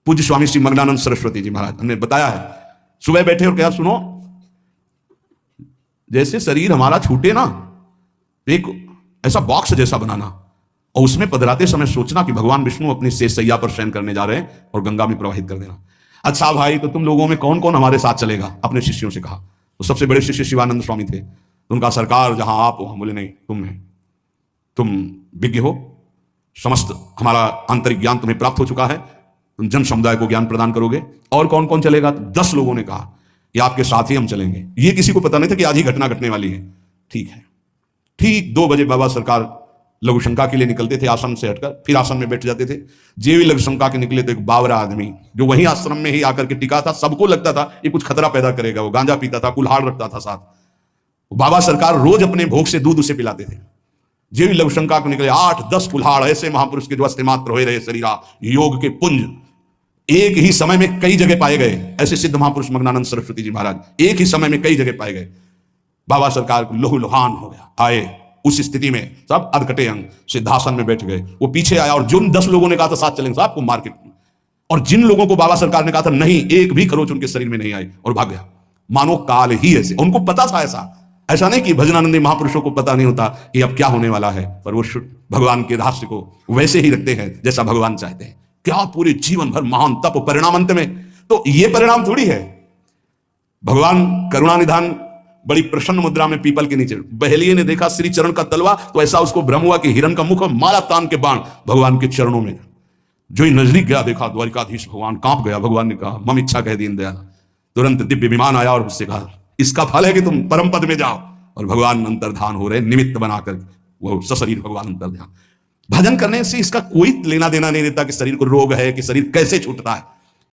पूज्य स्वामी श्री मग्नानंद सरस्वती जी महाराज हमने बताया है, सुबह बैठे और कहा सुनो, जैसे शरीर हमारा छूटे ना, एक ऐसा बॉक्स जैसा बनाना और उसमें पधराते समय सोचना कि भगवान विष्णु अपनी शेष सैया पर शयन करने जा रहे हैं और गंगा में प्रवाहित कर देना। अच्छा भाई, तो तुम लोगों में कौन कौन हमारे साथ चलेगा? अपने शिष्यों से कहा। तो सबसे बड़े शिष्य शिवानंद स्वामी थे। तो उनका सरकार जहां आप हो, हम बोले नहीं, तुम विज्ञ हो, समस्त हमारा आंतरिक ज्ञान तुम्हें प्राप्त हो चुका है, तुम जन समुदाय को ज्ञान प्रदान करोगे। और कौन कौन चलेगा? तो 10 लोगों ने कहा कि आपके साथ ही हम चलेंगे। ये किसी को पता नहीं था कि आज ही घटना घटने वाली है। ठीक है। ठीक 2 बजे बाबा सरकार लघु शंका के लिए निकलते थे, आश्रम से हटकर फिर आश्रम में बैठ जाते थे। जे भी लघु शंका के निकले तो एक बावरा आदमी जो वही आश्रम में ही आकर के टिका था, सबको लगता था ये कुछ खतरा पैदा करेगा। वो गांजा पीता था, कुल्हाड़ रखता था साथ। बाबा सरकार रोज अपने भोग से दूध उसे पिलाते थे। जे भी लघु शंका को निकले 8-10 कुल्हाड़ ऐसे महापुरुष के जो अस्ते मात्र हो रहे शरीरा योग के पुंज एक ही समय में कई जगह पाए गए। ऐसे सिद्ध महापुरुष मग्नानंद सरस्वती जी महाराज एक ही समय में कई जगह पाए गए। बाबा सरकार को लहू लुहान हो गया। आए उस स्थिति में सब अधकटे अंग सिद्धासन में बैठ गए। वो पीछे आया और जिन 10 लोगों ने कहा था साथ चलेंगे साहब को मार्केट में, और जिन लोगों को बाबा सरकार ने कहा था नहीं, एक भी खरोच उनके शरीर में नहीं आई और भाग गया। मानो काल ही ऐसे, उनको पता था। ऐसा नहीं कि भजनानंदी महापुरुषों को पता नहीं होता कि अब क्या होने वाला है, पर वो भगवान के रहस्य को वैसे ही रखते हैं जैसा भगवान चाहते हैं। क्या पूरे जीवन भर महान तप, परिणाम अंत में तो ये परिणाम थोड़ी है। भगवान करुणा निधान बड़ी प्रसन्न मुद्रा में पीपल के नीचे, बहेलिये ने देखा श्री चरण का तलवा तो ऐसा उसको भ्रम हुआ कि हिरण का मुख और माला तान के बाण भगवान के चरणों में। जो ही नजदीक गया देखा द्वारिकाधीश भगवान कांप गया। भगवान ने कहा मम इच्छा कह दीन दयाल। तुरंत दिव्य विमान आया और उससे कहा इसका फल है कि तुम परम पद में जाओ। और भगवान अंतर्धान हो रहे, निमित्त बनाकर वो सशरीर भगवान अंतर्ध्यान। भजन करने से इसका कोई लेना देना नहीं देता कि शरीर को रोग है कि शरीर कैसे छूटता है।